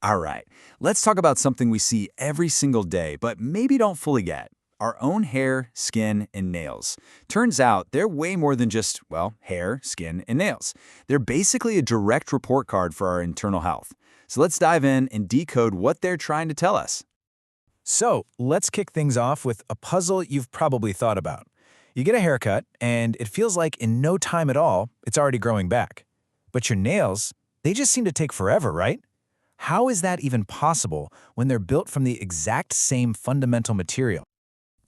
All right, let's talk about something we see every single day, but maybe don't fully get. Our own hair, skin, and nails. Turns out they're way more than just, well, hair, skin, and nails. They're basically a direct report card for our internal health. So let's dive in and decode what they're trying to tell us. So, let's kick things off with a puzzle you've probably thought about. You get a haircut, and it feels like in no time at all, it's already growing back. But your nails, they just seem to take forever, right? How is that even possible when they're built from the exact same fundamental material?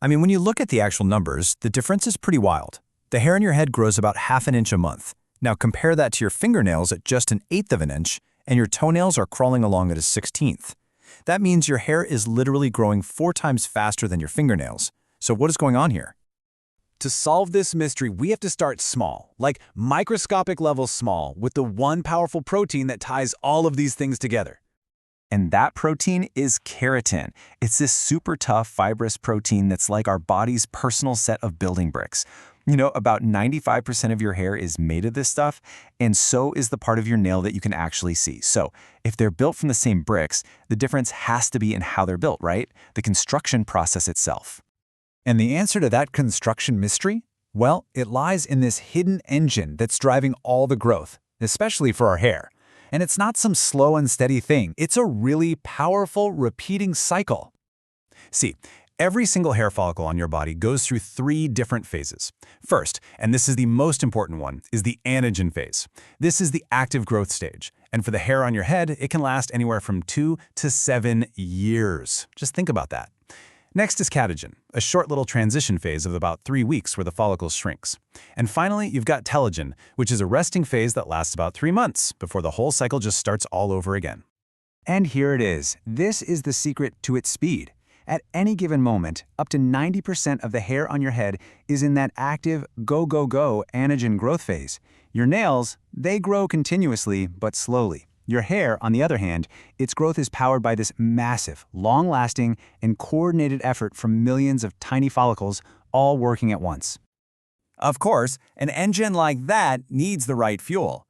I mean, when you look at the actual numbers, the difference is pretty wild. The hair on your head grows about ½ inch a month. Now compare that to your fingernails at just 1/8 of an inch, and your toenails are crawling along at 1/16. That means your hair is literally growing 4 times faster than your fingernails. So what is going on here? To solve this mystery, we have to start small, like microscopic level small, with the one powerful protein that ties all of these things together. And that protein is keratin. It's this super tough, fibrous protein that's like our body's personal set of building bricks. You know, about 95% of your hair is made of this stuff, and so is the part of your nail that you can actually see. So, if they're built from the same bricks, the difference has to be in how they're built, right? The construction process itself. And the answer to that construction mystery? Well, it lies in this hidden engine that's driving all the growth, especially for our hair. And it's not some slow and steady thing. It's a really powerful, repeating cycle. See, every single hair follicle on your body goes through 3 different phases. First, and this is the most important one, is the anagen phase. This is the active growth stage. And for the hair on your head, it can last anywhere from 2 to 7 years. Just think about that. Next is catagen, a short little transition phase of about 3 weeks where the follicle shrinks. And finally, you've got telogen, which is a resting phase that lasts about 3 months before the whole cycle just starts all over again. And here it is. This is the secret to its speed. At any given moment, up to 90% of the hair on your head is in that active go-go-go anagen growth phase. Your nails, they grow continuously but slowly. Your hair, on the other hand, its growth is powered by this massive, long-lasting, and coordinated effort from millions of tiny follicles all working at once. Of course, an engine like that needs the right fuel.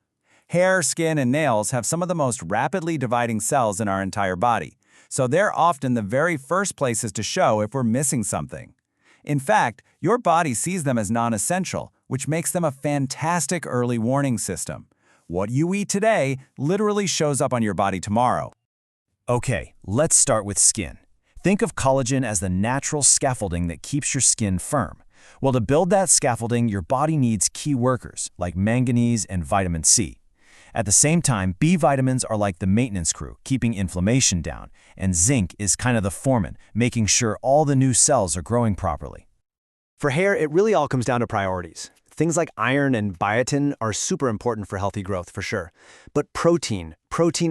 Hair, skin, and nails have some of the most rapidly dividing cells in our entire body, so they're often the very first places to show if we're missing something. In fact, your body sees them as non-essential, which makes them a fantastic early warning system. What you eat today literally shows up on your body tomorrow. Okay, let's start with skin. Think of collagen as the natural scaffolding that keeps your skin firm. Well, to build that scaffolding, your body needs key workers like manganese and vitamin C. At the same time, B vitamins are like the maintenance crew, keeping inflammation down, and zinc is kind of the foreman, making sure all the new cells are growing properly. For hair, it really all comes down to priorities. Things like iron and biotin are super important for healthy growth, for sure. But protein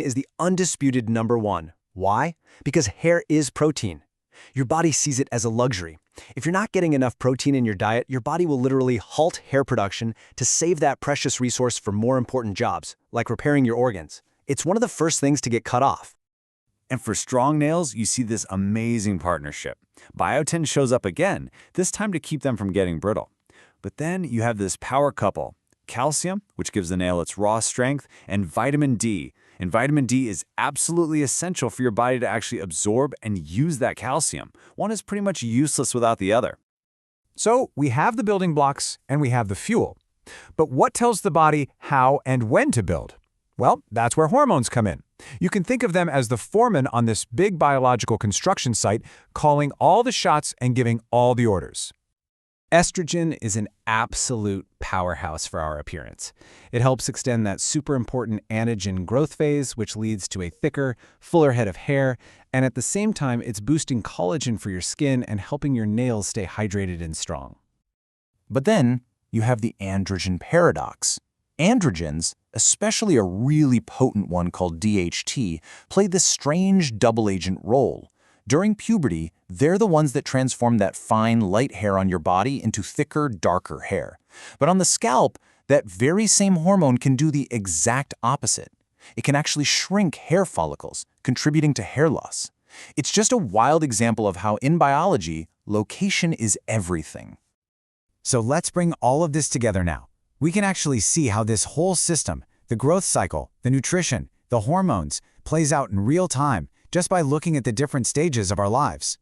is the undisputed #1. Why? Because hair is protein. Your body sees it as a luxury. If you're not getting enough protein in your diet, your body will literally halt hair production to save that precious resource for more important jobs, like repairing your organs. It's one of the first things to get cut off. And for strong nails, you see this amazing partnership. Biotin shows up again, this time to keep them from getting brittle. But then you have this power couple, calcium, which gives the nail its raw strength, and vitamin D. And vitamin D is absolutely essential for your body to actually absorb and use that calcium. One is pretty much useless without the other. So we have the building blocks and we have the fuel. But what tells the body how and when to build? Well, that's where hormones come in. You can think of them as the foreman on this big biological construction site, calling all the shots and giving all the orders. Estrogen is an absolute powerhouse for our appearance. It helps extend that super important anagen growth phase, which leads to a thicker, fuller head of hair, and at the same time, it's boosting collagen for your skin and helping your nails stay hydrated and strong. But then you have the androgen paradox. Androgens, especially a really potent one called DHT, play this strange double-agent role. During puberty, they're the ones that transform that fine, light hair on your body into thicker, darker hair. But on the scalp, that very same hormone can do the exact opposite. It can actually shrink hair follicles, contributing to hair loss. It's just a wild example of how, in biology, location is everything. So let's bring all of this together now. We can actually see how this whole system, the growth cycle, the nutrition, the hormones, plays out in real time just by looking at the different stages of our lives.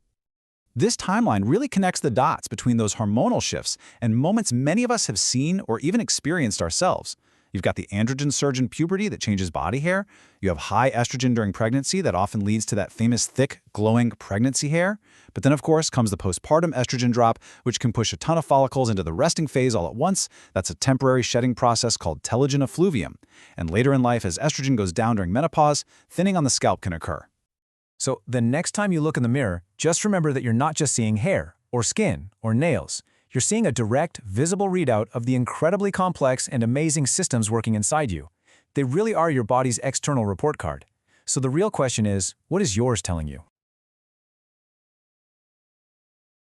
This timeline really connects the dots between those hormonal shifts and moments many of us have seen or even experienced ourselves. You've got the androgen surge in puberty that changes body hair. You have high estrogen during pregnancy that often leads to that famous thick, glowing pregnancy hair. But then, of course, comes the postpartum estrogen drop, which can push a ton of follicles into the resting phase all at once. That's a temporary shedding process called telogen effluvium. And later in life, as estrogen goes down during menopause, thinning on the scalp can occur. So the next time you look in the mirror, just remember that you're not just seeing hair, or skin, or nails. You're seeing a direct, visible readout of the incredibly complex and amazing systems working inside you. They really are your body's external report card. So the real question is, what is yours telling you?